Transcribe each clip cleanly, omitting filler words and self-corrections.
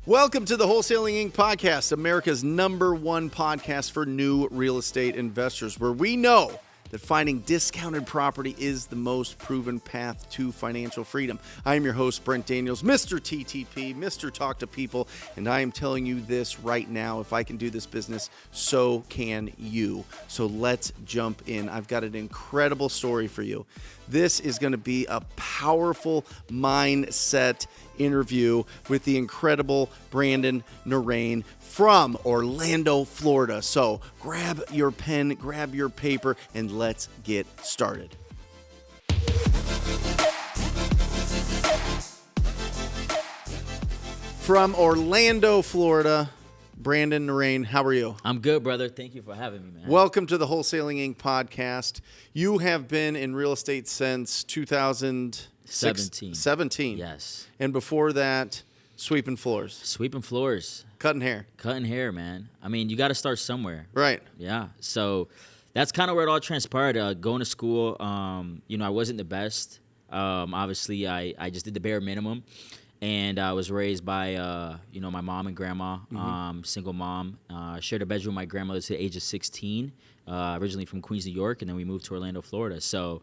Welcome to the Wholesaling Inc. podcast, America's #1 podcast for new real estate investors, where we know that finding discounted property is the most proven path to financial freedom. I am your host, Brent Daniels, Mr. TTP, Mr. Talk to People, and I am telling you this right now. If I can do this business, so can you. So let's jump in. I've got an incredible story for you. This is going to be a powerful mindset interview with the incredible Brandon Narrain from Orlando, Florida. So grab your pen, grab your paper, and let's get started. From Orlando, Florida, Brandon Narrain, how are you? I'm good, brother. Thank you for having me, man. Welcome to the Wholesaling Inc. podcast. You have been in real estate since 2017. Yes. And before that, sweeping floors. Sweeping floors. Cutting hair. Cutting hair, man. I mean, you got to start somewhere. Right. Yeah. So that's kind of where it all transpired. Going to school, I wasn't the best. Obviously, I just did the bare minimum. And I was raised by, my mom and grandma, single mom. Shared a bedroom with my grandmother to the age of 16, originally from Queens, New York, and then we moved to Orlando, Florida. So,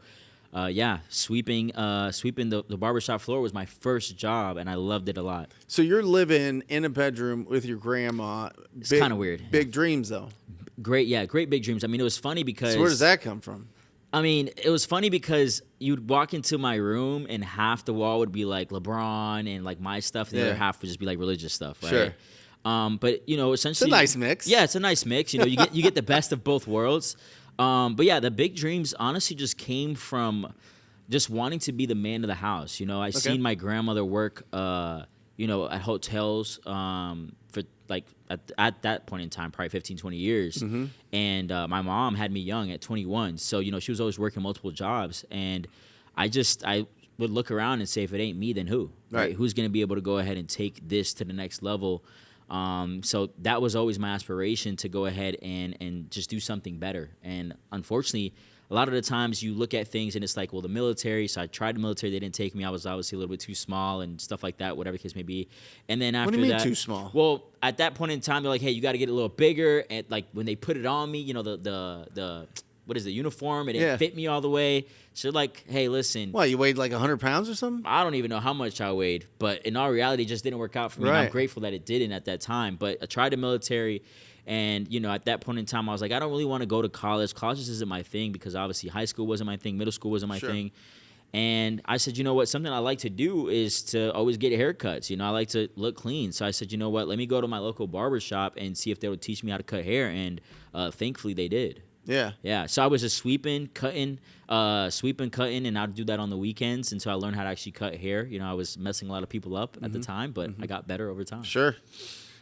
sweeping the barbershop floor was my first job, and I loved it a lot. So you're living in a bedroom with your grandma. It's kind of weird. Big dreams, though. Great big dreams. I mean, it was funny because... So where does that come from? I mean, it was funny because you'd walk into my room and half the wall would be like LeBron and like my stuff. And the other half would just be like religious stuff, right? Sure. But essentially, it's a nice mix. Yeah, it's a nice mix. You get the best of both worlds. But yeah, the big dreams honestly just came from just wanting to be the man of the house. I seen my grandmother work, at hotels for like at that point in time, probably 15, 20 years. Mm-hmm. And my mom had me young at 21. So, she was always working multiple jobs. And I would look around and say, if it ain't me, then who? Right? Who's going to be able to go ahead and take this to the next level? So that was always my aspiration, to go ahead and just do something better. And unfortunately, a lot of the times you look at things and it's like, well, the military. So I tried the military. They didn't take me. I was obviously a little bit too small and stuff like that, whatever the case may be. And then after that. What do you mean too small? Well, at that point in time, they're like, hey, you got to get a little bigger. And like when they put it on me, the what is the uniform? It didn't fit me all the way. So like, hey, listen. What, you weighed like 100 pounds or something? I don't even know how much I weighed. But in all reality, it just didn't work out for me. Right. And I'm grateful that it didn't at that time. But I tried the military. And, at that point in time, I was like, I don't really want to go to college. College just isn't my thing, because obviously high school wasn't my thing. Middle school wasn't my thing. And I said, you know what? Something I like to do is to always get haircuts. I like to look clean. So I said, you know what? Let me go to my local barbershop and see if they would teach me how to cut hair. And thankfully they did. Yeah. Yeah. So I was just sweeping, cutting, and I'd do that on the weekends until I learned how to actually cut hair. I was messing a lot of people up at the time, but I got better over time. Sure.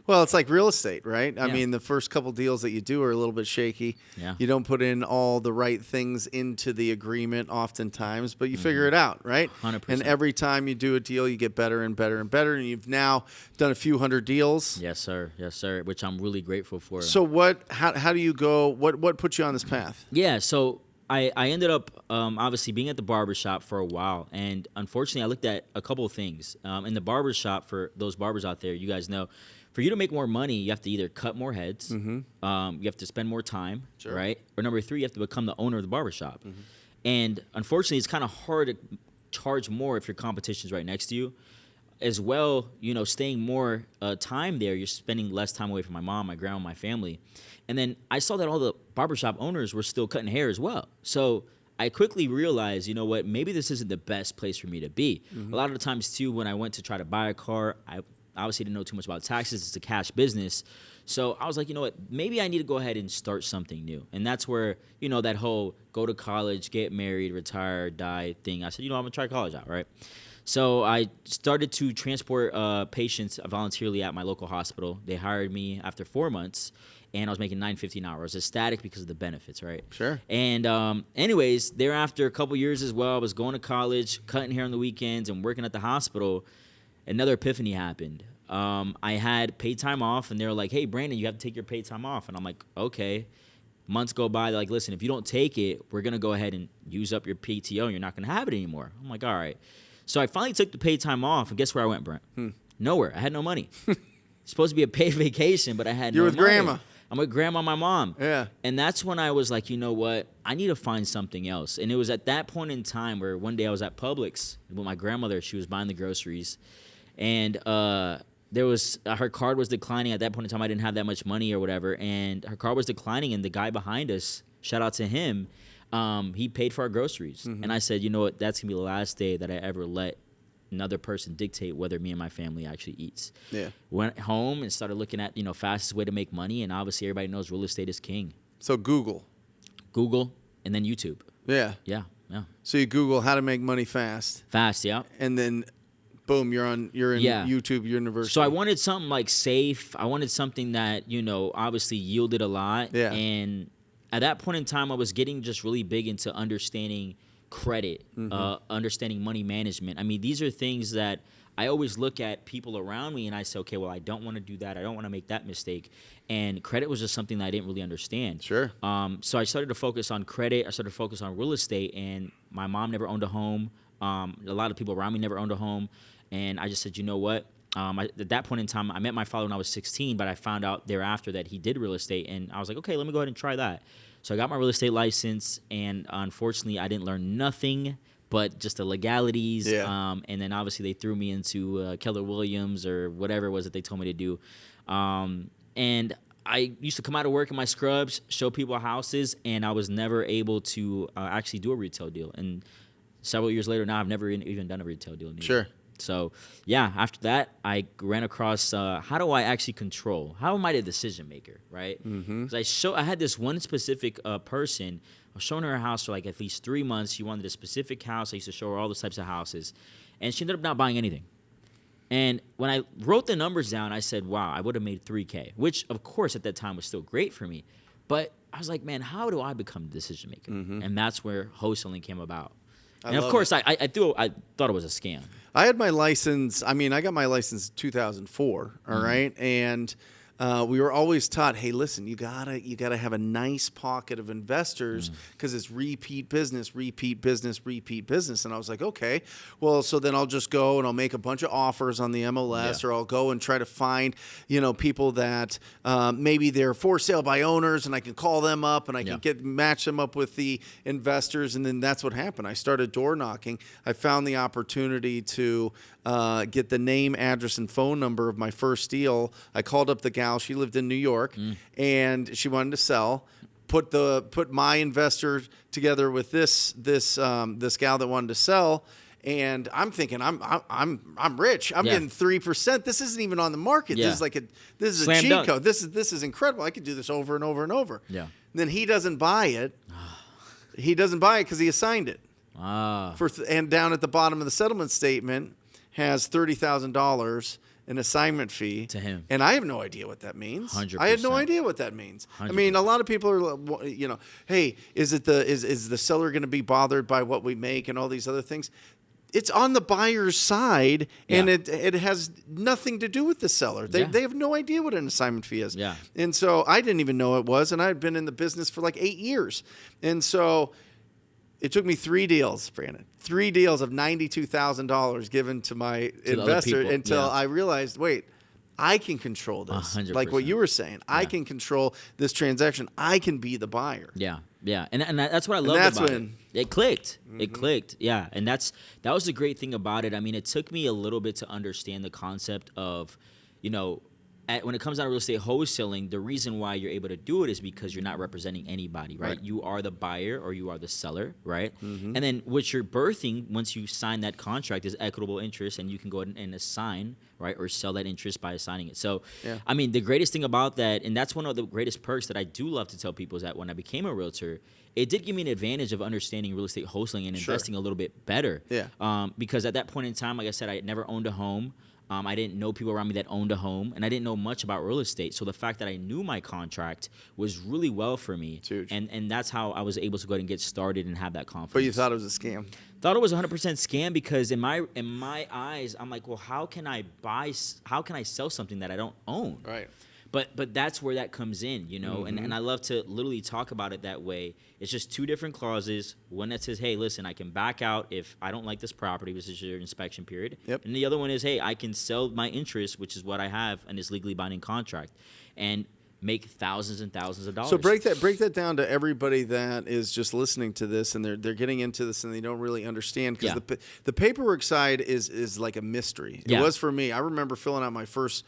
Well, it's like real estate, right? I mean, the first couple deals that you do are a little bit shaky. Yeah. You don't put in all the right things into the agreement oftentimes, but you figure it out, right? 100%. And every time you do a deal, you get better and better and better, and you've now done a few hundred deals. Yes, sir. Yes, sir, which I'm really grateful for. So how do you go, what put you on this path? Yeah, so I ended up obviously being at the barbershop for a while, and unfortunately I looked at a couple of things. In the barbershop, for those barbers out there, you guys know, for you to make more money, you have to either cut more heads, you have to spend more time, right? Or number 3, you have to become the owner of the barbershop. Mm-hmm. And unfortunately, it's kind of hard to charge more if your competition's right next to you. As well, staying more time there, you're spending less time away from my mom, my grandma, my family. And then I saw that all the barbershop owners were still cutting hair as well. So I quickly realized, you know what, maybe this isn't the best place for me to be. Mm-hmm. A lot of the times, too, when I went to try to buy a car, I obviously didn't know too much about taxes. It's a cash business. So I was like, you know what, maybe I need to go ahead and start something new. And that's where, that whole go to college, get married, retire, die thing. I said, I'm going to try college out, right? So I started to transport patients voluntarily at my local hospital. They hired me after 4 months, and I was making $9.50 an hour. I was ecstatic because of the benefits, right? Sure. And anyways, thereafter, a couple years as well, I was going to college, cutting hair on the weekends, and working at the hospital. Another epiphany happened. I had paid time off, and they were like, hey, Brandon, you have to take your paid time off. And I'm like, okay. Months go by, they're like, listen, if you don't take it, we're going to go ahead and use up your PTO, and you're not going to have it anymore. I'm like, all right. So I finally took the paid time off, and guess where I went, Brent? Nowhere. I had no money. supposed to be a paid vacation, but I had You're no with money. grandma. I'm with grandma and my mom. Yeah. And that's when I was like, you know what? I need to find something else. And it was at that point in time where one day I was at Publix with my grandmother. She was buying the groceries. And there was her card was declining. At that point in time, I didn't have that much money or whatever. And her card was declining. And the guy behind us, shout out to him, he paid for our groceries. And I said, you know what? That's going to be the last day that I ever let another person dictate whether me and my family actually eats. Yeah. Went home and started looking at, fastest way to make money. And obviously everybody knows real estate is king. So Google, and then YouTube. Yeah. Yeah. So you Google how to make money fast. Fast, yeah. And then boom, you're in YouTube University. So I wanted something like safe. I wanted something that, obviously yielded a lot. Yeah. And at that point in time, I was getting just really big into understanding credit, understanding money management. I mean, these are things that I always look at people around me and I say, okay, well, I don't want to do that. I don't want to make that mistake. And credit was just something that I didn't really understand. Sure. So I started to focus on credit. I started to focus on real estate. And my mom never owned a home. A lot of people around me never owned a home. And I just said, you know what? At that point in time, I met my father when I was 16, but I found out thereafter that he did real estate. And I was like, okay, let me go ahead and try that. So I got my real estate license, and unfortunately, I didn't learn nothing but just the legalities. Yeah. And then obviously they threw me into Keller Williams or whatever it was that they told me to do. And I used to come out of work in my scrubs, show people houses, and I was never able to actually do a retail deal. And several years later now, I've never even done a retail deal. Sure. So, yeah, after that, I ran across how do I actually control? How am I the decision maker, right? Because I had this one specific person. I was showing her a house for like at least 3 months. She wanted a specific house. I used to show her all those types of houses. And she ended up not buying anything. And when I wrote the numbers down, I said, wow, I would have made $3K, which, of course, at that time was still great for me. But I was like, man, how do I become the decision maker? And that's where wholesaling came about. And of course, I thought it was a scam. I had my license. I mean, I got my license in 2004. All right, and we were always taught, hey, listen, you gotta have a nice pocket of investors because it's repeat business. And I was like, okay, well, so then I'll just go and I'll make a bunch of offers on the MLS, or I'll go and try to find, people that maybe they're for sale by owners, and I can call them up and I can match them up with the investors, and then that's what happened. I started door knocking. I found the opportunity to get the name, address, and phone number of my first deal. I called up the gal. She lived in New York, and she wanted to sell. Put my investor together with this gal that wanted to sell, and I'm thinking I'm rich. I'm getting 3%. This isn't even on the market. Yeah. This is Slam a cheat dunk. code. This is incredible. I could do this over and over and over. Yeah. And then he doesn't buy it. He doesn't buy it because he assigned it. And down at the bottom of the settlement statement has $30,000 an assignment fee to him, and I have no idea what that means. 100%. I had no idea what that means. 100%. I mean, a lot of people are, hey, is the seller going to be bothered by what we make and all these other things? It's on the buyer's side, and it has nothing to do with the seller. They have no idea what an assignment fee is. Yeah. And so I didn't even know it was, and I had been in the business for like 8 years, and so. It took me 3 deals, Brandon. 3 deals of $92,000 given to my investor until I realized, wait, I can control this. 100%. Like what you were saying, I can control this transaction. I can be the buyer. Yeah, and that's what I love about it. It clicked. It clicked. Yeah, and that was the great thing about it. I mean, it took me a little bit to understand the concept of, when it comes down to real estate wholesaling, the reason why you're able to do it is because you're not representing anybody, right? You are the buyer or you are the seller, right? And then what you're birthing once you sign that contract is equitable interest, and you can go ahead and assign, right, or sell that interest by assigning it. So, I mean, the greatest thing about that, and that's one of the greatest perks that I do love to tell people, is that when I became a realtor, it did give me an advantage of understanding real estate wholesaling and investing a little bit better. Yeah. Because at that point in time, like I said, I had never owned a home. I didn't know people around me that owned a home, and I didn't know much about real estate. So the fact that I knew my contract was really well for me. It's huge. And that's how I was able to go ahead and get started and have that confidence. But you thought it was a scam. Thought it was 100% scam because in my eyes, I'm like, well, how can I sell something that I don't own? Right. But that's where that comes in, you know, and I love to literally talk about it that way. It's just two different clauses. One that says, hey, listen, I can back out if I don't like this property, which is your inspection period. Yep. And the other one is, hey, I can sell my interest, which is what I have in this legally binding contract, and make thousands and thousands of dollars. So break that down to everybody that is just listening to this and they're getting into this and they don't really understand, because the paperwork side is like a mystery. It was for me. I remember filling out my first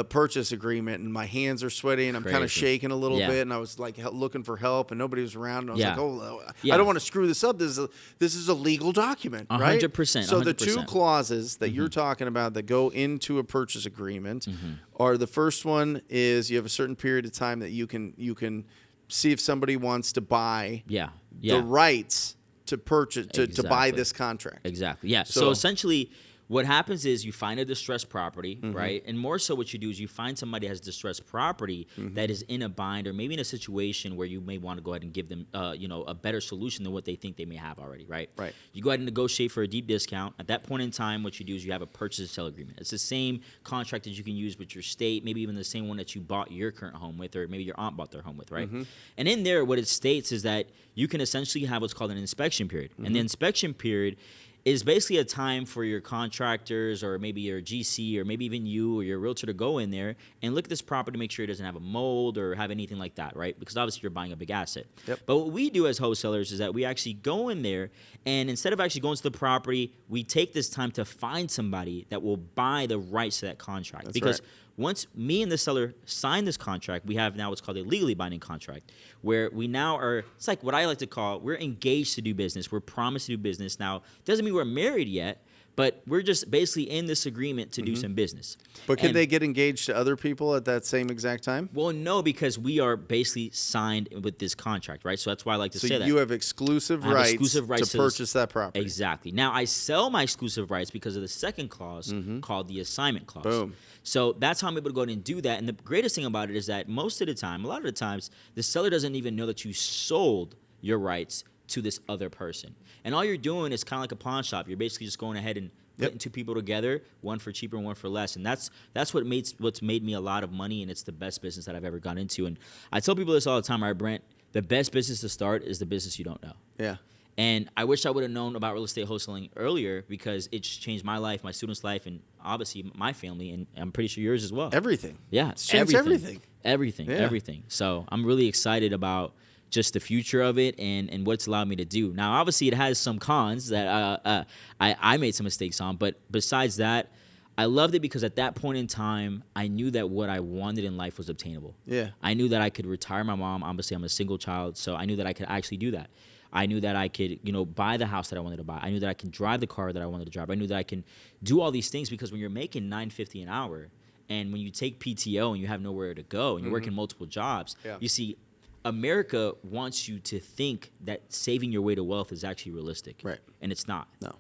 purchase agreement and my hands are sweaty and I'm kind of shaking a little bit, and I was like looking for help and nobody was around, and I was like, oh, I don't want to screw this up. This is a legal document, right? 100%. So the two clauses that you're talking about that go into a purchase agreement are, the first one is you have a certain period of time that you can see if somebody wants to buy the rights to purchase to buy this contract. Exactly. Yeah. So essentially, what happens is you find a distressed property, right? And more so what you do is you find somebody that has distressed property that is in a bind, or maybe in a situation where you may want to go ahead and give them, a better solution than what they think they may have already, right? Right. You go ahead and negotiate for a deep discount. At that point in time, what you do is you have a purchase and sale agreement. It's the same contract that you can use with your state, maybe even the same one that you bought your current home with, or maybe your aunt bought their home with, right? And in there, what it states is that you can essentially have what's called an inspection period. And the inspection period is basically a time for your contractors, or maybe your GC, or maybe even you or your realtor, to go in there and look at this property to make sure it doesn't have a mold or have anything like that, right? Because obviously you're buying a big asset. Yep. But what we do as wholesalers is that we actually go in there, and instead of actually going to the property, we take this time to find somebody that will buy the rights to that contract. That's because right. Once me and the seller sign this contract, we have now what's called a legally binding contract, where we now are, it's like what I like to call, we're engaged to do business. We're promised to do business. Now, doesn't mean we're married yet, but we're just basically in this agreement to do some business. But can they get engaged to other people at that same exact time? Well, no, because we are basically signed with this contract, right? So that's why I like to say that. So you have exclusive rights to purchase that property. Exactly. Now, I sell my exclusive rights because of the second clause called the assignment clause. Boom. So that's how I'm able to go ahead and do that. And the greatest thing about it is that most of the time, a lot of the times, the seller doesn't even know that you sold your rights to this other person. And all you're doing is kind of like a pawn shop. You're basically just going ahead and putting two people together, one for cheaper and one for less. And that's what's made me a lot of money, and it's the best business that I've ever gone into. And I tell people this all the time, right, Brent? The best business to start is the business you don't know. Yeah. And I wish I would have known about real estate wholesaling earlier, because it's changed my life, my students' life, and obviously my family, and I'm pretty sure yours as well. Everything. Yeah. It's changed everything. Everything. So I'm really excited about just the future of it and what it's allowed me to do. Now, obviously, it has some cons that I made some mistakes on, but besides that, I loved it because at that point in time, I knew that what I wanted in life was obtainable. Yeah. I knew that I could retire my mom. Obviously, I'm a single child, so I knew that I could actually do that. I knew that I could, buy the house that I wanted to buy. I knew that I could drive the car that I wanted to drive. I knew that I can do all these things, because when you're making $9.50 an hour, and when you take PTO and you have nowhere to go and you're working multiple jobs, you see, America wants you to think that saving your way to wealth is actually realistic. Right. And it's not. No.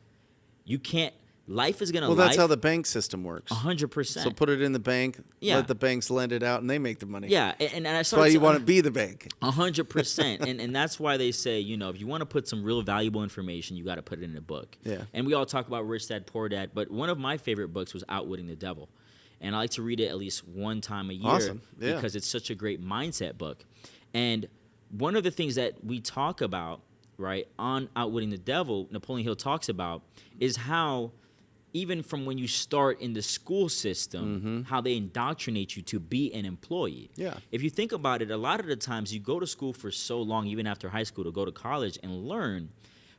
You can't. Life is going to Well, that's how the bank system works. 100%. So put it in the bank, let the banks lend it out, and they make the money. Yeah, and that's why you want to be the bank. 100%. and that's why they say, if you want to put some real valuable information, you got to put it in a book. Yeah. And we all talk about Rich Dad, Poor Dad, but one of my favorite books was Outwitting the Devil. And I like to read it at least one time a year because it's such a great mindset book. And one of the things that we talk about, right, on Outwitting the Devil, Napoleon Hill talks about, is how even from when you start in the school system, how they indoctrinate you to be an employee. Yeah. If you think about it, a lot of the times you go to school for so long, even after high school, to go to college and learn,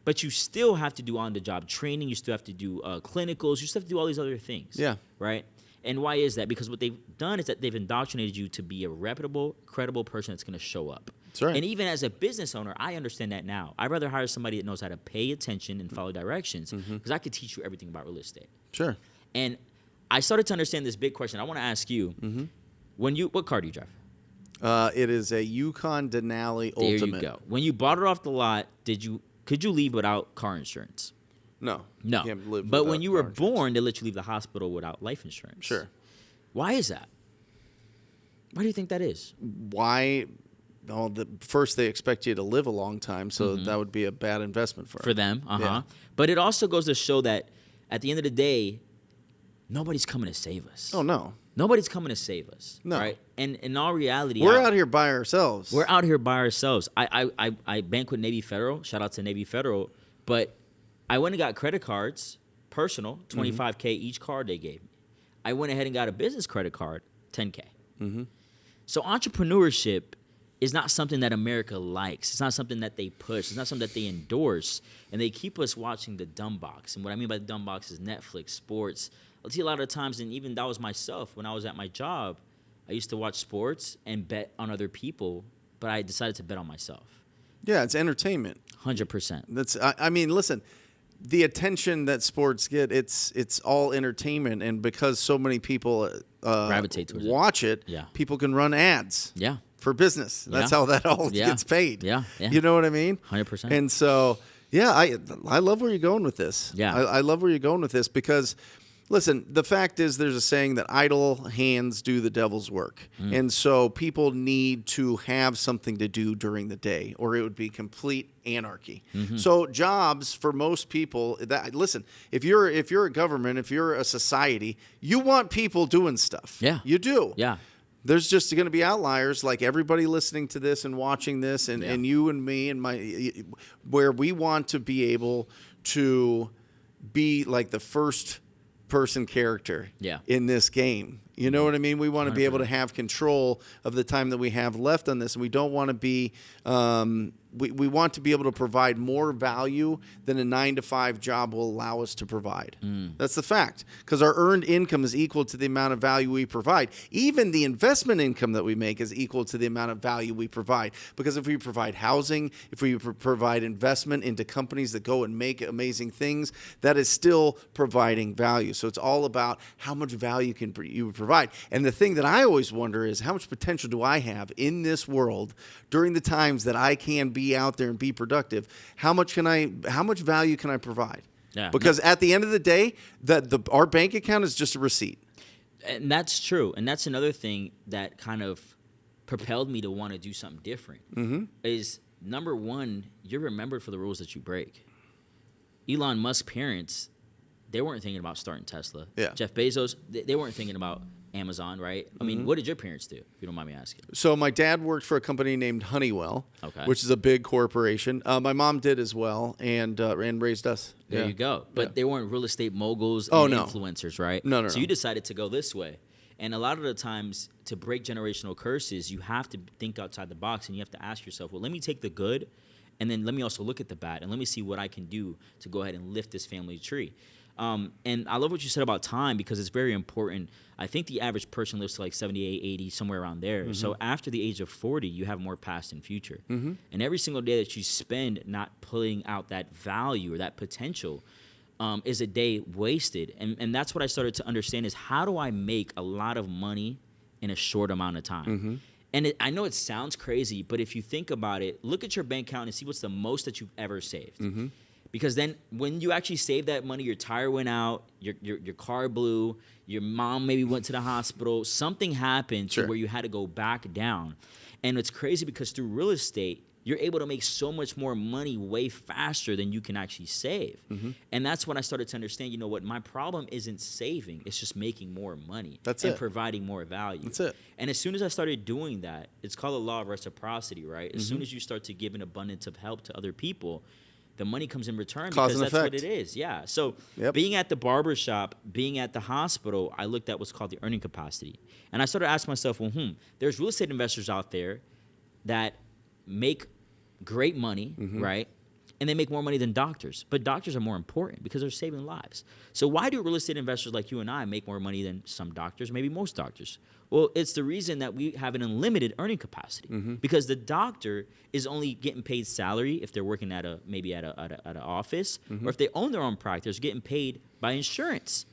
but you still have to do on-the-job training. You still have to do clinicals. You still have to do all these other things. Yeah. Right? And why is that? Because what they've done is that they've indoctrinated you to be a reputable, credible person that's going to show up. That's right. And even as a business owner, I understand that now. I'd rather hire somebody that knows how to pay attention and follow directions, because I could teach you everything about real estate. Sure. And I started to understand this big question. I want to ask you, what car do you drive? It is a Yukon Denali Ultimate. There you go. When you bought it off the lot, could you leave without car insurance? No. No. You can't live but without when you car were insurance. born, they let you leave the hospital without life insurance. Sure. Why is that? Why do you think that is? Why? Well, first they expect you to live a long time, so that would be a bad investment for them. Yeah. But it also goes to show that at the end of the day, nobody's coming to save us. Oh, no. Nobody's coming to save us. No. Right? And in all reality, We're out here by ourselves. We're out here by ourselves. I bank with Navy Federal. Shout out to Navy Federal. But I went and got credit cards, personal, $25K each card they gave me. I went ahead and got a business credit card, $10K. So entrepreneurship is not something that America likes. It's not something that they push. It's not something that they endorse. And they keep us watching the dumb box. And what I mean by the dumb box is Netflix, sports. I see a lot of times, and even that was myself when I was at my job, I used to watch sports and bet on other people, but I decided to bet on myself. Yeah, it's entertainment. 100%. I mean, listen, the attention that sports get, it's all entertainment, and because so many people gravitate towards watch it, people can run ads. Yeah. For business. That's how that all gets paid. Yeah. You know what I mean? 100%. And so, I love where you're going with this. Yeah. I love where you're going with this because, listen, the fact is there's a saying that idle hands do the devil's work. And so people need to have something to do during the day or it would be complete anarchy. So jobs for most people, listen, if you're a government, if you're a society, you want people doing stuff. Yeah. You do. Yeah. There's just going to be outliers like everybody listening to this and watching this and you and me and where we want to be able to be like the first person character in this game. You know what I mean? We want to be able to have control of the time that we have left on this. And we don't want to be we want to be able to provide more value than a 9-to-5 job will allow us to provide. That's the fact. Because our earned income is equal to the amount of value we provide. Even the investment income that we make is equal to the amount of value we provide. Because if we provide housing, if we provide investment into companies that go and make amazing things, that is still providing value. So it's all about how much value can you provide. And the thing that I always wonder is how much potential do I have in this world during the times that I can be out there and be productive? How much value can I provide? Yeah. Because at the end of the day, our bank account is just a receipt. And that's true. And that's another thing that kind of propelled me to want to do something different. Is number one, you're remembered for the rules that you break. Elon Musk's parents, they weren't thinking about starting Tesla. Yeah. Jeff Bezos, they weren't thinking about Amazon, right? I mean, what did your parents do, if you don't mind me asking? So my dad worked for a company named Honeywell, which is a big corporation. My mom did as well and raised us. There you go. But they weren't real estate moguls and influencers, right? No. So you decided to go this way. And a lot of the times, to break generational curses, you have to think outside the box and you have to ask yourself, well, let me take the good and then let me also look at the bad and let me see what I can do to go ahead and lift this family tree. And I love what you said about time because it's very important. I think the average person lives to like 78, 80, somewhere around there. So after the age of 40, you have more past and future. And every single day that you spend not pulling out that value or that potential is a day wasted. And that's what I started to understand is how do I make a lot of money in a short amount of time? And I know it sounds crazy, but if you think about it, look at your bank account and see what's the most that you've ever saved. Because then when you actually save that money, your tire went out, your car blew, your mom maybe went to the hospital, something happened to where you had to go back down. And it's crazy because through real estate, you're able to make so much more money way faster than you can actually save. And that's when I started to understand, you know what, my problem isn't saving, it's just making more money and providing more value. That's it. And as soon as I started doing that, it's called the law of reciprocity, right? As soon as you start to give an abundance of help to other people, the money comes in return because that's what it is. Yeah. So being at the barbershop, being at the hospital, I looked at what's called the earning capacity. And I started asking myself, well, there's real estate investors out there that make great money, right? And they make more money than doctors. But doctors are more important because they're saving lives. So why do real estate investors like you and I make more money than some doctors, maybe most doctors? Well, it's the reason that we have an unlimited earning capacity because the doctor is only getting paid salary if they're working at an office or if they own their own practice, getting paid by insurance.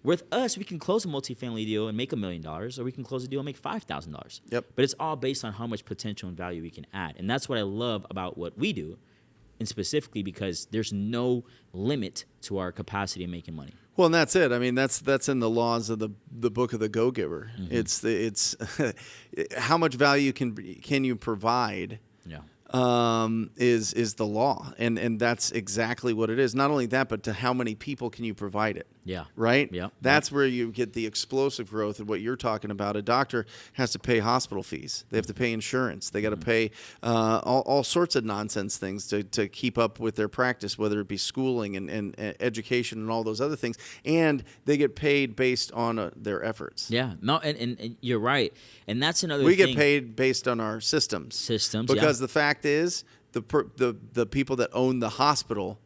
With us, we can close a multifamily deal and make $1 million, or we can close a deal and make $5,000. Yep. But it's all based on how much potential and value we can add. And that's what I love about what we do, and specifically because there's no limit to our capacity of making money. Well, and that's it. I mean, that's in the laws of the book of the Go-Giver. It's how much value can you provide? Is the law, and that's exactly what it is. Not only that, but to how many people can you provide it? Yeah. Right? Yeah. That's where you get the explosive growth of what you're talking about. A doctor has to pay hospital fees. They have to pay insurance. They got to pay all sorts of nonsense things to keep up with their practice, whether it be schooling and education and all those other things. And they get paid based on their efforts. Yeah. No, and you're right. And that's another We thing. get paid based on our systems. Because the fact is, the people that own the hospital,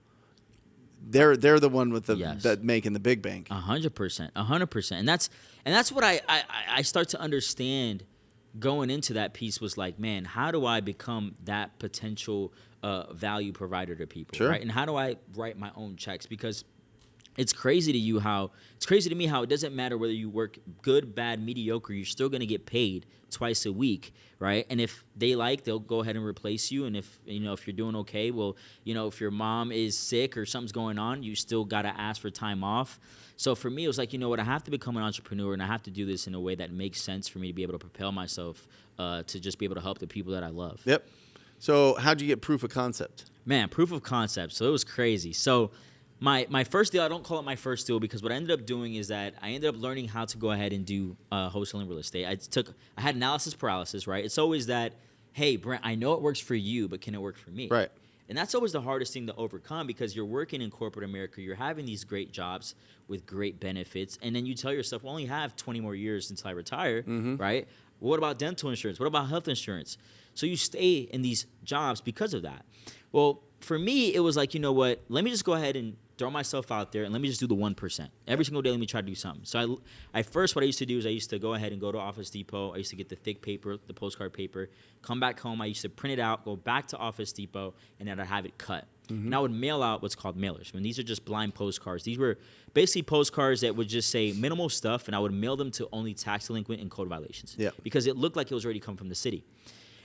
they're the one with that making the big bank. 100%, and that's what I start to understand going into that piece was like, man, how do I become that potential value provider to people, right? And how do I write my own checks? Because it's crazy to me how it doesn't matter whether you work good, bad, mediocre, you're still going to get paid twice a week, right? And if they'll go ahead and replace you. And if you're doing okay, well, if your mom is sick or something's going on, you still got to ask for time off. So for me, it was like, you know what, I have to become an entrepreneur, and I have to do this in a way that makes sense for me to be able to propel myself to just be able to help the people that I love. Yep. So how'd you get proof of concept? Man, proof of concept. So it was crazy. So my first deal, I don't call it my first deal because what I ended up doing is that I ended up learning how to go ahead and do wholesaling real estate. I had analysis paralysis, right? It's always that, hey, Brent, I know it works for you, but can it work for me? Right. And that's always the hardest thing to overcome because you're working in corporate America, you're having these great jobs with great benefits, and then you tell yourself, well, I only have 20 more years until I retire, right? What about dental insurance? What about health insurance? So you stay in these jobs because of that. Well, for me, it was like, you know what? Let me just go ahead and throw myself out there and let me just do the 1%. Every single day, let me try to do something. So what I used to do is I used to go ahead and go to Office Depot. I used to get the thick paper, the postcard paper, come back home. I used to print it out, go back to Office Depot, and then I'd have it cut. And I would mail out what's called mailers. I mean, these are just blind postcards. These were basically postcards that would just say minimal stuff, and I would mail them to only tax delinquent and code violations. Yeah. Because it looked like it was already come from the city.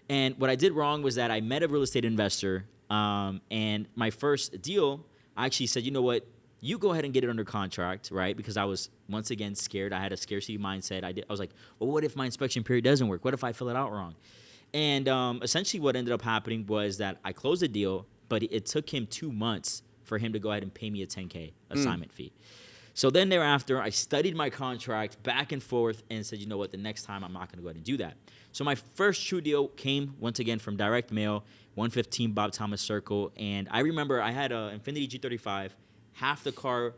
And what I did wrong was that I met a real estate investor, and my first deal, I actually said, you know what, you go ahead and get it under contract, right? Because I was, once again, scared. I had a scarcity mindset. I was like, well, what if my inspection period doesn't work? What if I fill it out wrong? And essentially what ended up happening was that I closed the deal, but it took him 2 months for him to go ahead and pay me a $10K assignment fee. So then thereafter, I studied my contract back and forth and said, you know what, the next time I'm not going to go ahead and do that. So my first true deal came, once again, from direct mail, 115 Bob Thomas Circle. And I remember I had an Infiniti G35. Half the car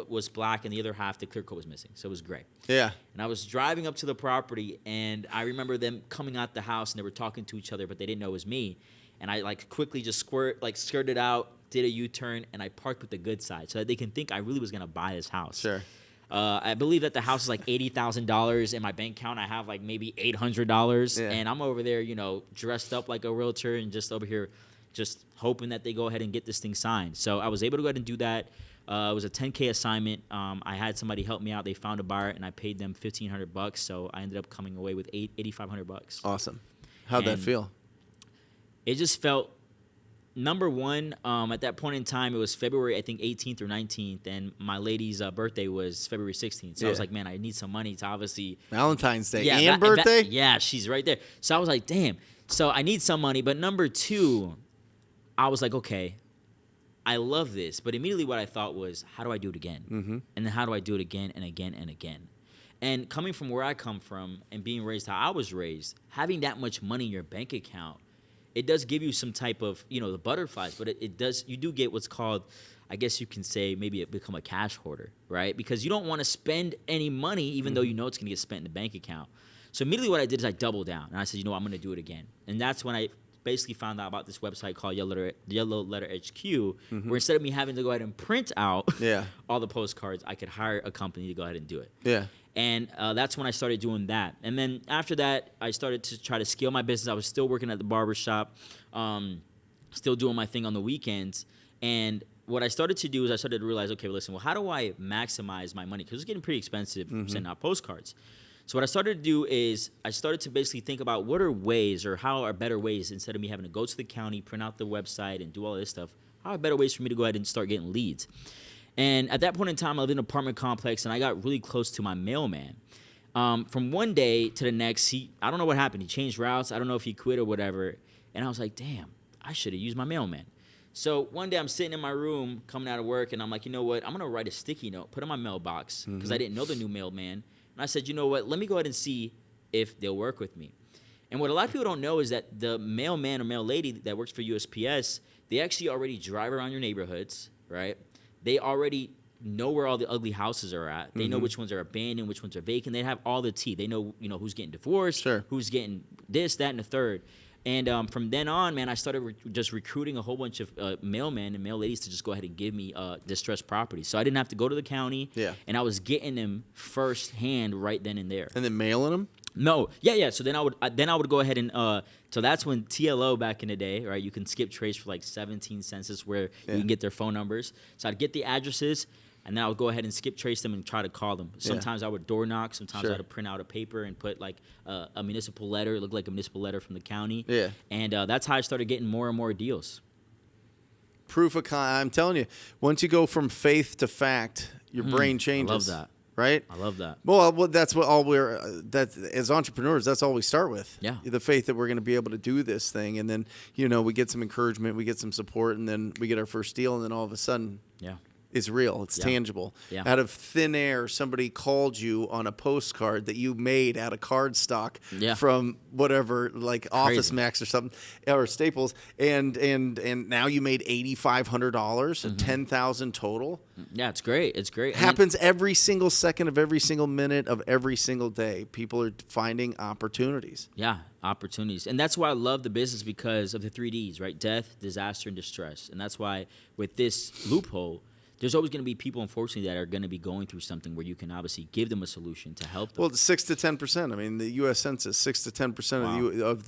was black and the other half, the clear coat was missing. So it was gray. Yeah. And I was driving up to the property, and I remember them coming out the house, and they were talking to each other, but they didn't know it was me. And I quickly just skirted out, did a U-turn, and I parked with the good side so that they can think I really was going to buy this house. Sure. I believe that the house is like $80,000. In my bank account, I have like maybe $800. Yeah. And I'm over there, dressed up like a realtor and just over here just hoping that they go ahead and get this thing signed. So I was able to go ahead and do that. It was a $10K assignment. I had somebody help me out. They found a buyer, and I paid them $1,500. So I ended up coming away with $8,500. Awesome. How'd that feel? It just felt, number one, at that point in time, it was February, I think, 18th or 19th, and my lady's birthday was February 16th. So I was like, man, I need some money to obviously... Valentine's Day and birthday? Yeah, she's right there. So I was like, damn. So I need some money. But number two, I was like, okay, I love this. But immediately what I thought was, how do I do it again? Mm-hmm. And then how do I do it again and again and again? And coming from where I come from and being raised how I was raised, having that much money in your bank account, it does give you some type of, the butterflies, but you do get what's called, I guess you can say, maybe it become a cash hoarder, right? Because you don't want to spend any money, even though you know it's going to get spent in the bank account. So immediately what I did is I doubled down, and I said, I'm going to do it again. And that's when I basically found out about this website called Yellow Letter HQ, where instead of me having to go ahead and print out all the postcards, I could hire a company to go ahead and do it. Yeah. And that's when I started doing that. And then after that, I started to try to scale my business. I was still working at the barbershop, still doing my thing on the weekends. And what I started to do is I started to realize, okay, listen, how do I maximize my money? Because it was getting pretty expensive sending out postcards. So what I started to do is I started to basically think about what are ways or how are better ways, instead of me having to go to the county, print out the website, and do all this stuff, how are better ways for me to go ahead and start getting leads? And at that point in time, I lived in an apartment complex, and I got really close to my mailman. From one day to the next, I don't know what happened. He changed routes. I don't know if he quit or whatever. And I was like, damn, I should have used my mailman. So one day I'm sitting in my room coming out of work, and I'm like, you know what? I'm going to write a sticky note, put it in my mailbox, because I didn't know the new mailman. And I said, you know what? Let me go ahead and see if they'll work with me. And what a lot of people don't know is that the mailman or mail lady that works for USPS, they actually already drive around your neighborhoods, right? They already know where all the ugly houses are at. They know which ones are abandoned, which ones are vacant. They have all the tea. They know, who's getting divorced, who's getting this, that, and the third. And from then on, man, I started just recruiting a whole bunch of mailmen and mail ladies to just go ahead and give me distressed properties. So I didn't have to go to the county. Yeah. And I was getting them firsthand right then and there. And then mailing them? No. Yeah. So then I would go ahead and so that's when TLO back in the day, right? You can skip trace for like 17 cents is where you can get their phone numbers. So I'd get the addresses, and then I would go ahead and skip trace them and try to call them. Sometimes I would door knock. Sometimes I would print out a paper and put like a municipal letter. It looked like a municipal letter from the county. Yeah. And that's how I started getting more and more deals. I'm telling you, once you go from faith to fact, your brain changes. I love that. Right? I love that. Well, that's what as entrepreneurs, that's all we start with. Yeah. The faith that we're going to be able to do this thing. And then, we get some encouragement, we get some support, and then we get our first deal. And then all of a sudden, it's real. It's tangible. Yeah. Out of thin air, somebody called you on a postcard that you made out of cardstock from whatever, like Office Max or something, or Staples, and now you made $8,500, $10,000 total. Yeah, it's great. It's great. Happens every single second of every single minute of every single day. People are finding opportunities. Yeah, opportunities. And that's why I love the business, because of the 3Ds, right? Death, disaster, and distress. And that's why with this loophole, there's always going to be people, unfortunately, that are going to be going through something where you can obviously give them a solution to help them. Well, 6 to 10%. I mean, the U.S. Census, 6 to 10% of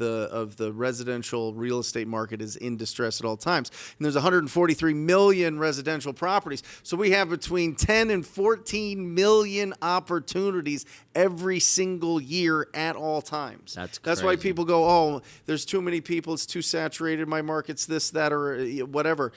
the residential real estate market is in distress at all times. And there's 143 million residential properties. So we have between 10 and 14 million opportunities every single year at all times. That's why people go, oh, there's too many people. It's too saturated. My market's this, that, or whatever.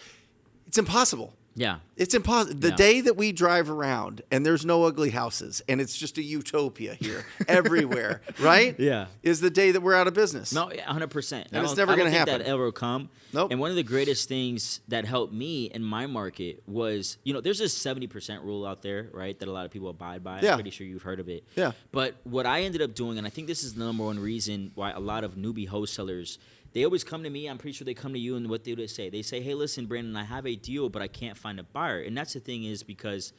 It's impossible. Yeah. It's impossible. The day that we drive around and there's no ugly houses and it's just a utopia here everywhere, right? Yeah. Is the day that we're out of business. No, 100%. And it's never going to happen. I don't think that ever will come. Nope. And one of the greatest things that helped me in my market was, there's this 70% rule out there, right, that a lot of people abide by. Yeah. I'm pretty sure you've heard of it. Yeah. But what I ended up doing, and I think this is the number one reason why a lot of newbie wholesalers, they always come to me. I'm pretty sure they come to you, and what do they say? They say, hey, listen, Brandon, I have a deal, but I can't find a buyer. And that's the thing, is because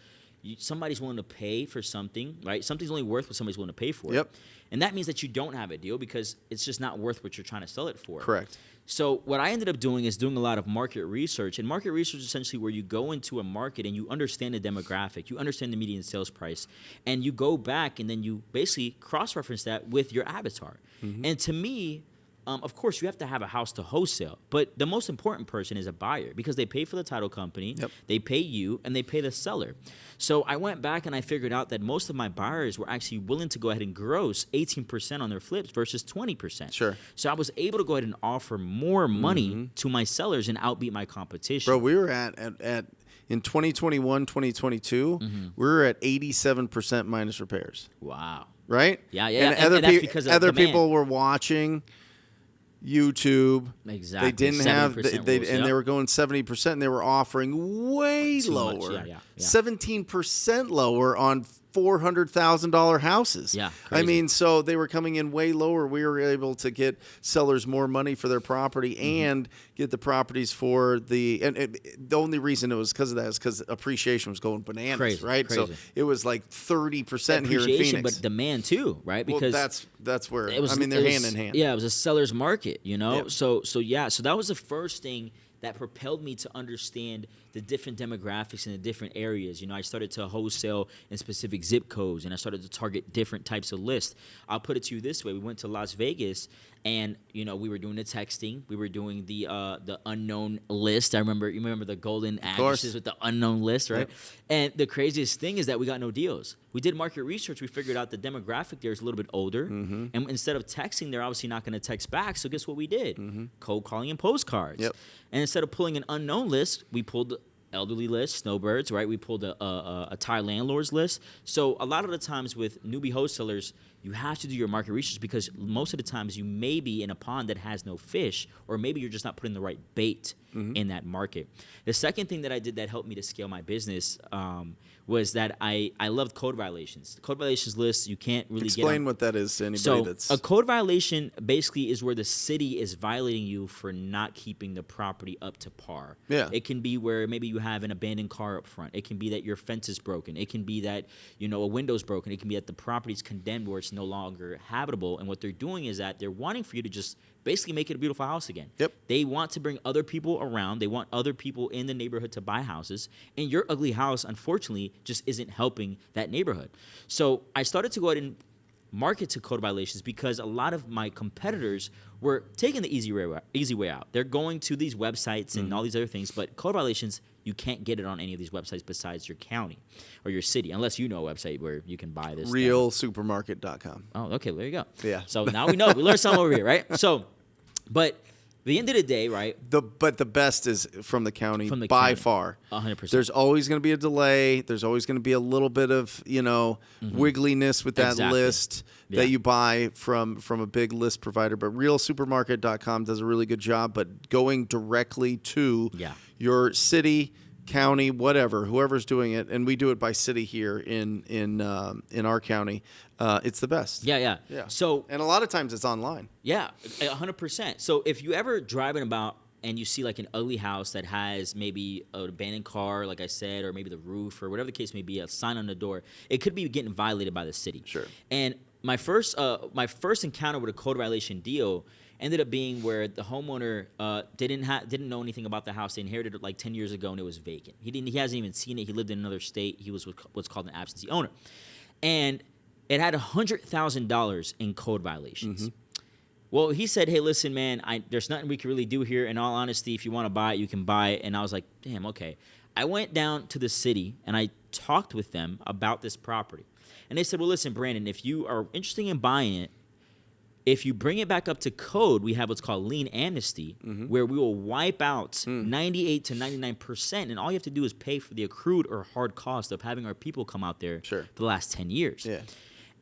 somebody's willing to pay for something, right? Something's only worth what somebody's willing to pay for. Yep. And that means that you don't have a deal because it's just not worth what you're trying to sell it for. Correct. So what I ended up doing is doing a lot of market research. And market research is essentially where you go into a market and you understand the demographic, you understand the median sales price, and you go back and then you basically cross-reference that with your avatar. And to me, of course, you have to have a house to wholesale, but the most important person is a buyer, because they pay for the title company, they pay you, and they pay the seller. So I went back and I figured out that most of my buyers were actually willing to go ahead and gross 18% on their flips versus 20%. Sure. So I was able to go ahead and offer more money to my sellers and outbeat my competition. Bro, we were at in 2021, 2022, we were at 87% minus repairs. Wow. Right? Yeah. And that's because of other demand. people were watching YouTube. Exactly. They didn't have, rules, they were going 70%, and they were offering way Too lower. much. Yeah. 17% lower on $400,000 houses. Yeah, I crazy. mean, so they were coming in way lower. We were able to get sellers more money for their property and get the properties for the only reason it was because of that is because appreciation was going bananas, Crazy, right? crazy. So it was like 30% here in Phoenix. But demand too, right? Because that's where it was, they're hand in hand. Yeah, it was a seller's market, Yep. So that was the first thing that propelled me to understand the different demographics in the different areas. I started to wholesale in specific zip codes, and I started to target different types of lists. I'll put it to you this way. We went to Las Vegas, and, we were doing the texting. We were doing the unknown list. You remember the golden addresses with the unknown list, right? Yep. And the craziest thing is that we got no deals. We did market research. We figured out the demographic there is a little bit older. And instead of texting, they're obviously not going to text back. So guess what we did? Cold calling and postcards. Yep. And instead of pulling an unknown list, we pulled the elderly list, snowbirds, right? We pulled a Thai landlords list. So a lot of the times with newbie wholesalers, you have to do your market research, because most of the times you may be in a pond that has no fish, or maybe you're just not putting the right bait in that market. The second thing that I did that helped me to scale my business was that I loved code violations. The code violations list, you can't really Explain what that is to anybody so that's... a code violation basically is where the city is violating you for not keeping the property up to par. Yeah. It can be where maybe you have an abandoned car up front. It can be that your fence is broken. It can be that, a window's broken. It can be that the property's condemned where it's no longer habitable. And what they're doing is that they're wanting for you to just basically make it a beautiful house again. Yep. They want to bring other people around. They want other people in the neighborhood to buy houses. And your ugly house, unfortunately, just isn't helping that neighborhood. So I started to go ahead and market to code violations, because a lot of my competitors were taking the easy way out. They're going to these websites and all these other things, but code violations, you can't get it on any of these websites besides your county or your city, unless you know a website where you can buy this. Realsupermarket.com. Oh, okay, there you go. Yeah. So now we know. We learned something over here, right? So, but the end of the day, right? But the best is from the county by far. 100%. There's always going to be a delay. There's always going to be a little bit of wiggliness with that list that you buy from a big list provider. But realsupermarket.com does a really good job. But going directly to your city, county, whatever, whoever's doing it, and we do it by city here in our county. It's the best. Yeah. So, and a lot of times it's online. Yeah, 100%. So if you ever driving about and you see like an ugly house that has maybe an abandoned car, like I said, or maybe the roof or whatever the case may be, a sign on the door, it could be getting violated by the city. Sure. And my first encounter with a code violation deal ended up being where the homeowner didn't know anything about the house. They inherited it like 10 years ago and it was vacant. He hasn't even seen it. He lived in another state. He was what's called an absentee owner, and it had $100,000 in code violations. Well, he said, hey, listen, man, there's nothing we can really do here. In all honesty, if you want to buy it, you can buy it. And I was like, damn, okay. I went down to the city and I talked with them about this property. And they said, well, listen, Brandon, if you are interested in buying it, if you bring it back up to code, we have what's called lien amnesty, where we will wipe out 98 to 99%. And all you have to do is pay for the accrued or hard cost of having our people come out there for the last 10 years. Yeah.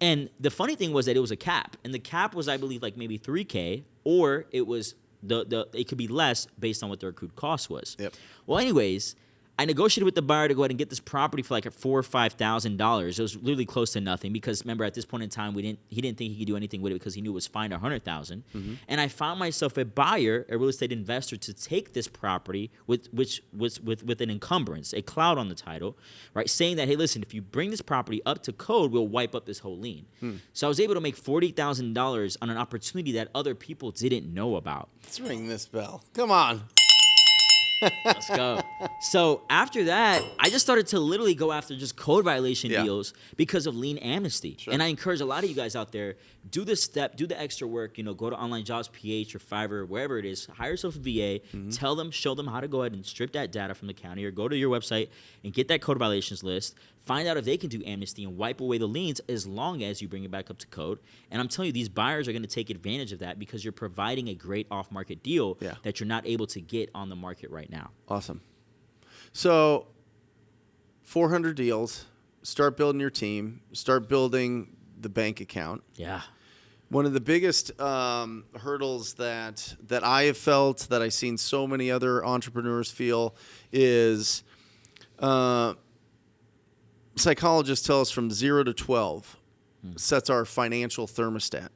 And the funny thing was that it was a cap, and the cap was, I believe, like maybe $3,000, or it was it could be less based on what their accrued cost was. Yep. Well, anyways, I negotiated with the buyer to go ahead and get this property for like $4,000 or $5,000. It was literally close to nothing, because remember, at this point in time, he didn't think he could do anything with it because he knew it was fined $100,000. And I found myself a buyer, a real estate investor, to take this property with an encumbrance, a cloud on the title, right? Saying that, hey, listen, if you bring this property up to code, we'll wipe up this whole lien. So I was able to make $40,000 on an opportunity that other people didn't know about. Let's ring this bell. Come on. Let's go. So after that, I just started to literally go after just code violation deals because of lien amnesty. Sure. And I encourage a lot of you guys out there, do this step, do the extra work, go to Online Jobs PH or Fiverr, wherever it is, hire yourself a VA, show them how to go ahead and strip that data from the county, or go to your website and get that code violations list. Find out if they can do amnesty and wipe away the liens, as long as you bring it back up to code. And I'm telling you, these buyers are going to take advantage of that, because you're providing a great off-market deal that you're not able to get on the market right now. Awesome. So 400 deals, start building your team, start building the bank account. Yeah. One of the biggest hurdles that I have felt, that I've seen so many other entrepreneurs feel, is psychologists tell us from 0 to 12 sets our financial thermostat.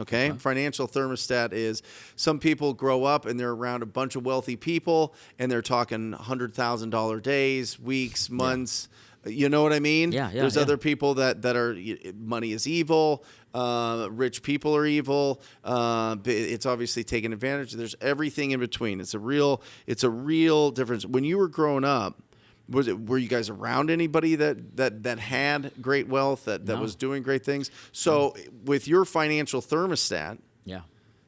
Okay? Financial thermostat is, some people grow up and they're around a bunch of wealthy people and they're talking $100,000 days, weeks, months. You know what I mean? Yeah. There's other people that are, money is evil. Rich people are evil. It's obviously taken advantage. There's everything in between. It's a real difference. When you were growing up, were you guys around anybody that had great wealth, that was doing great things? So with your financial thermostat,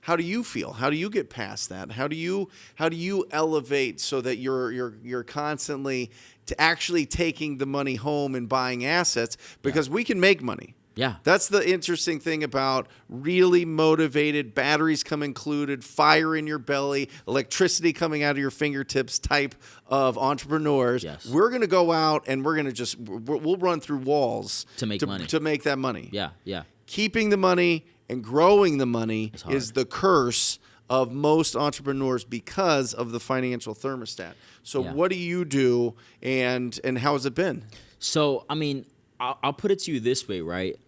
how do you feel? How do you get past that? How do you elevate so that you're constantly actually taking the money home and buying assets? Because we can make money. Yeah. That's the interesting thing about really motivated, batteries come included, fire in your belly, electricity coming out of your fingertips type of entrepreneurs. Yes. We're going to go out and we'll run through walls to make money. To make that money. Yeah. keeping the money and growing the money is the curse of most entrepreneurs because of the financial thermostat. So what do you do, and how has it been? So, I mean, I'll put it to you this way, right?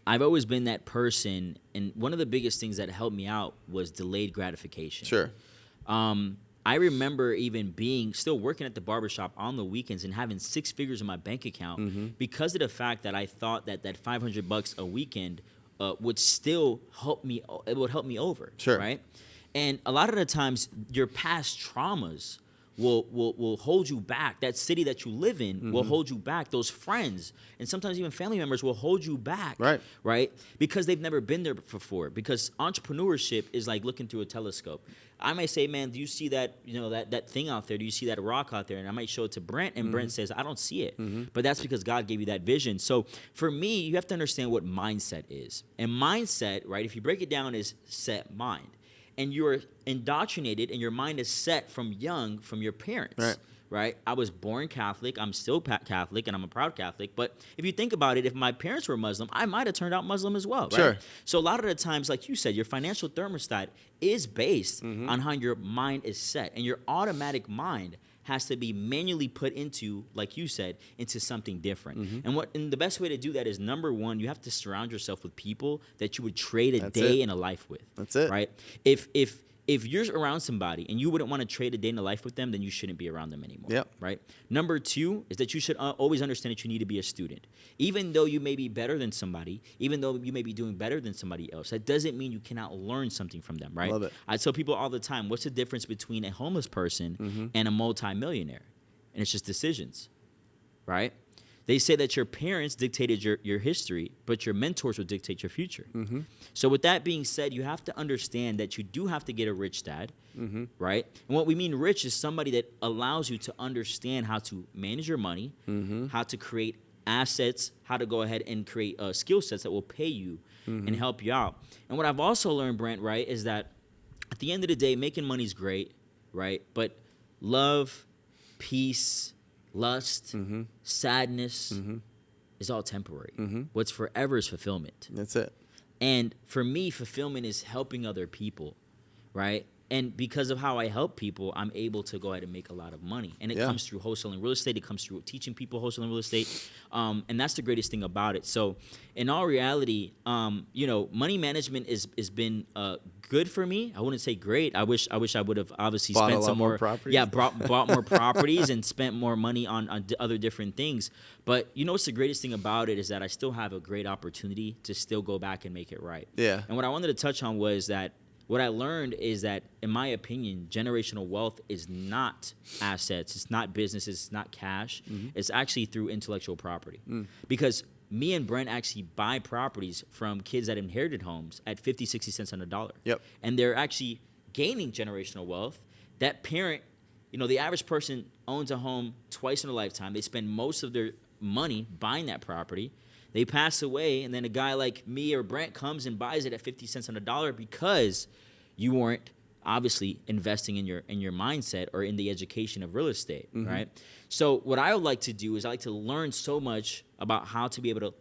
I've always been that person, and one of the biggest things that helped me out was delayed gratification. Sure. I remember even still working at the barbershop on the weekends and having 6 figures in my bank account because of the fact that I thought that $500 a weekend would still help me. It would help me over. Sure. Right. And a lot of the times, your past traumas will hold you back. That city that you live in will hold you back. Those friends and sometimes even family members will hold you back. Right? Because they've never been there before. Because entrepreneurship is like looking through a telescope. I may say, man, do you see that, that thing out there? Do you see that rock out there? And I might show it to Brent, and Brent says, I don't see it. But that's because God gave you that vision. So for me, you have to understand what mindset is. And mindset, right, if you break it down, is set mind. And you're indoctrinated, and your mind is set from young from your parents, right? I was born Catholic. I'm still Catholic, and I'm a proud Catholic. But if you think about it, if my parents were Muslim, I might have turned out Muslim as well, right? Sure. So a lot of the times, like you said, your financial thermostat is based on how your mind is set. And your automatic mind has to be manually put into, like you said, into something different. And the best way to do that is, number one, you have to surround yourself with people that you would trade a day in a life with. That's it. Right? If you're around somebody and you wouldn't want to trade a day in a life with them, then you shouldn't be around them anymore. Yep. Right? Number two is that you should always understand that you need to be a student. Even though you may be better than somebody, even though you may be doing better than somebody else, that doesn't mean you cannot learn something from them, right? Love it. I tell people all the time, what's the difference between a homeless person and a multimillionaire? And it's just decisions, right? They say that your parents dictated your history, but your mentors will dictate your future. So with that being said, you have to understand that you do have to get a rich dad, right? And what we mean rich is somebody that allows you to understand how to manage your money, how to create assets, how to go ahead and create skill sets that will pay you and help you out. And what I've also learned, Brent, right, is that at the end of the day, making money is great, right? But love, peace, lust, sadness is all temporary. What's forever is fulfillment. That's it. And for me, fulfillment is helping other people, right? And because of how I help people, I'm able to go ahead and make a lot of money. And it comes through wholesaling real estate. It comes through teaching people wholesaling real estate. And that's the greatest thing about it. So in all reality, money management has been good for me. I wouldn't say great. I wish I would have obviously Bought spent a lot some more properties. Yeah, bought more properties and spent more money on other different things. But what's the greatest thing about it is that I still have a great opportunity to still go back and make it right. Yeah. And what I wanted to touch on was that what I learned is that, in my opinion, generational wealth is not assets. It's not businesses. It's not cash. It's actually through intellectual property. Because me and Brent actually buy properties from kids that inherited homes at 50, 60 cents on the dollar. Yep. And they're actually gaining generational wealth. That parent, the average person owns a home twice in a lifetime. They spend most of their money buying that property. They pass away, and then a guy like me or Brent comes and buys it at 50 cents on the dollar because you weren't obviously investing in your mindset or in the education of real estate, right? So what I would like to do is I like to learn so much about how to be able to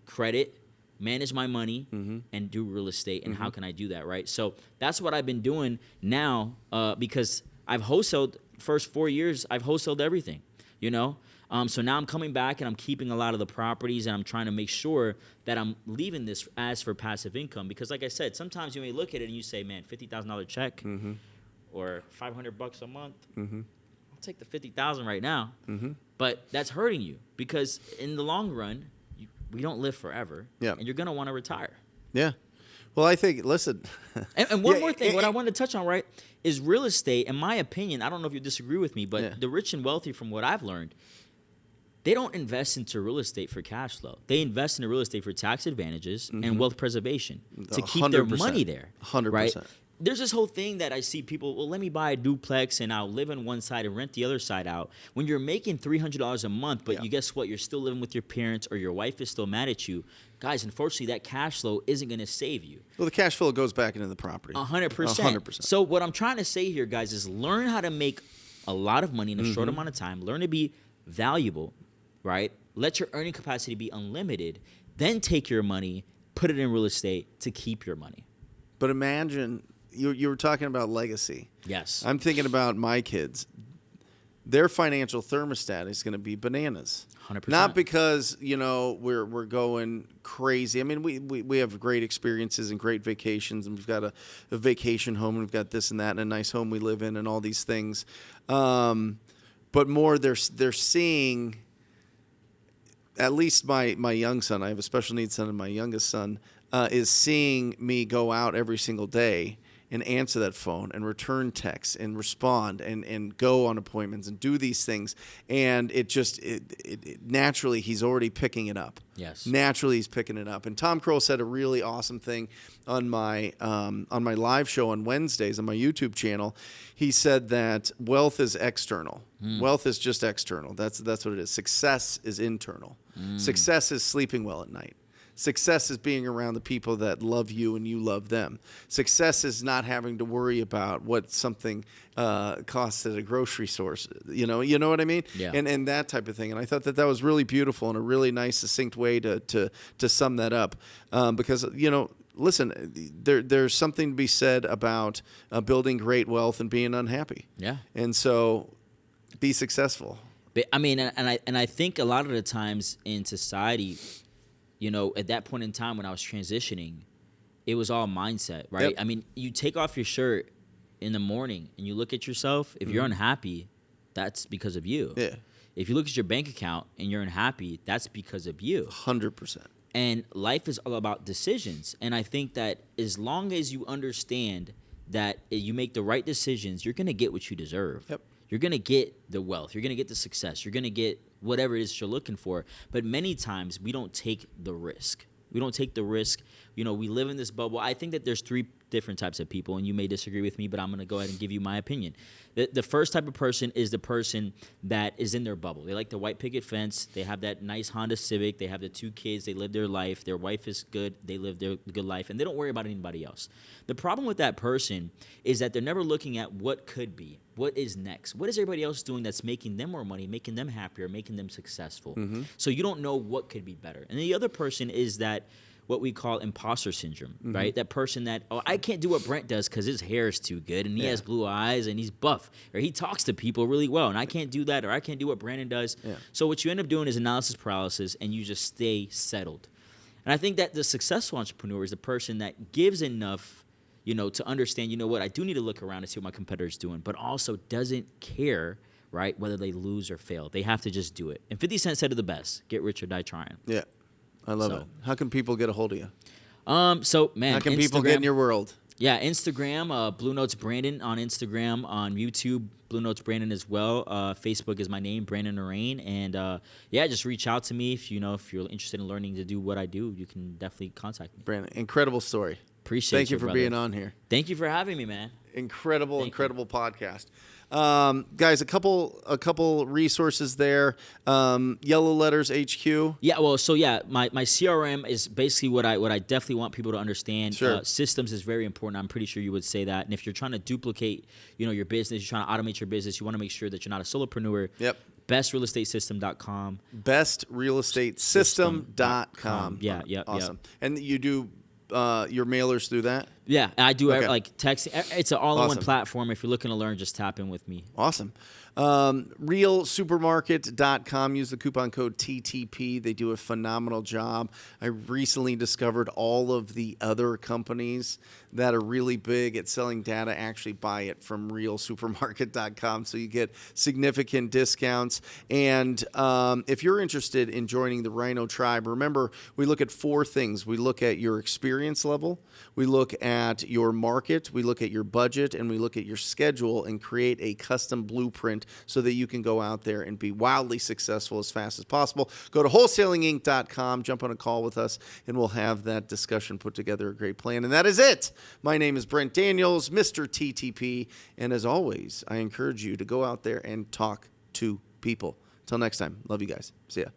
credit, manage my money, and do real estate, and how can I do that, right? So that's what I've been doing now because I've wholesaled first 4 years. I've wholesaled everything, So now I'm coming back and I'm keeping a lot of the properties, and I'm trying to make sure that I'm leaving this as for passive income. Because like I said, sometimes you may look at it and you say, man, $50,000 check or $500 a month. I'll take the $50,000 right now. But that's hurting you because in the long run, we don't live forever. And you're going to want to retire. Yeah. Well, I think, listen. And one more thing, what I wanted to touch on, right, is real estate. In my opinion, I don't know if you disagree with me, but the rich and wealthy, from what I've learned, they don't invest into real estate for cash flow. They invest into real estate for tax advantages and wealth preservation to keep their money there. 100%. Right? There's this whole thing that I see people, well, let me buy a duplex and I'll live on one side and rent the other side out. When you're making $300 a month, but you guess what? You're still living with your parents or your wife is still mad at you. Guys, unfortunately, that cash flow isn't going to save you. Well, the cash flow goes back into the property. 100%. 100%. So what I'm trying to say here, guys, is learn how to make a lot of money in a short amount of time. Learn to be valuable. Right? Let your earning capacity be unlimited. Then take your money put it in real estate to keep your money. But imagine, you were talking about legacy. Yes. I'm thinking about my kids. Their financial thermostat is going to be bananas. 100%. Not because, we're going crazy. I mean, we have great experiences and great vacations, and we've got a vacation home, and we've got this and that, and a nice home we live in, and all these things. But more, they're seeing, at least my young son, I have a special needs son, and my youngest son is seeing me go out every single day and answer that phone and return texts and respond and go on appointments and do these things. And it naturally, he's already picking it up. Yes. Naturally, he's picking it up. And Tom Kroll said a really awesome thing on my live show on Wednesdays on my YouTube channel. He said that wealth is external. Wealth is just external. That's what it is. Success is internal. Success is sleeping well at night. Success is being around the people that love you and you love them. Success is not having to worry about what something costs at a grocery store. You know what I mean? Yeah. And that type of thing. And I thought that was really beautiful and a really nice, succinct way to sum that up. Because, listen, there's something to be said about building great wealth and being unhappy. Yeah. And so be successful. But, I mean, and I think a lot of the times in society, at that point in time when I was transitioning, it was all mindset, right? Yep. I mean, you take off your shirt in the morning and you look at yourself. If you're unhappy, that's because of you. Yeah. If you look at your bank account and you're unhappy, that's because of you. 100%. And life is all about decisions. And I think that as long as you understand that you make the right decisions, you're going to get what you deserve. Yep. You're going to get the wealth. You're going to get the success. You're going to get whatever it is you're looking for. But many times we don't take the risk. We don't take the risk. We live in this bubble. I think that there's three different types of people, and you may disagree with me, but I'm going to go ahead and give you my opinion. The first type of person is the person that is in their bubble. They like the white picket fence. They have that nice Honda Civic. They have the 2 kids. They live their life. Their wife is good. They live their good life, and they don't worry about anybody else. The problem with that person is that they're never looking at what could be. What is next? What is everybody else doing that's making them more money, making them happier, making them successful? Mm-hmm. So you don't know what could be better. And the other person is that what we call imposter syndrome, right? That person that, I can't do what Brent does because his hair is too good and he has blue eyes and he's buff, or he talks to people really well and I can't do that, or I can't do what Brandon does. Yeah. So what you end up doing is analysis paralysis, and you just stay settled. And I think that the successful entrepreneur is the person that gives enough, to understand, what, I do need to look around and see what my competitor's doing, but also doesn't care, right, whether they lose or fail. They have to just do it. And 50 Cent said it the best: get rich or die trying. Yeah. I love it. How can people get a hold of you? Man, how can people get in your world? Yeah, Instagram, Blue Notes Brandon on Instagram, on YouTube, Blue Notes Brandon as well. Facebook is my name, Brandon Narrain, and just reach out to me if you're interested in learning to do what I do. You can definitely contact me. Brandon, incredible story. Appreciate Thank you for brother. being on here. Thank you for having me, man. Incredible podcast. Guys, a couple resources there. Yellow Letters HQ. Yeah, well, my CRM is basically what I definitely want people to understand. Sure. Systems is very important. I'm pretty sure you would say that. And if you're trying to duplicate, your business, you're trying to automate your business, you want to make sure that you're not a solopreneur. Yep. bestrealestatesystem.com. bestrealestatesystem.com. Yeah. Awesome. And you do your mailers through that? Yeah, I do like text. It's an all-in-one Awesome. platform. If you're looking to learn, just tap in with me. Awesome. Realsupermarket.com. Use the coupon code TTP. They do a phenomenal job. I recently discovered all of the other companies that are really big at selling data actually buy it from realsupermarket.com, so you get significant discounts. And if you're interested in joining the Rhino Tribe, remember, we look at 4 things. We look at your experience level, we look at your market, we look at your budget, and we look at your schedule and create a custom blueprint so that you can go out there and be wildly successful as fast as possible. Go to wholesalinginc.com, jump on a call with us, and we'll have that discussion, put together a great plan. And that is it. My name is Brent Daniels, Mr. TTP, and as always, I encourage you to go out there and talk to people. Till next time, love you guys. See ya.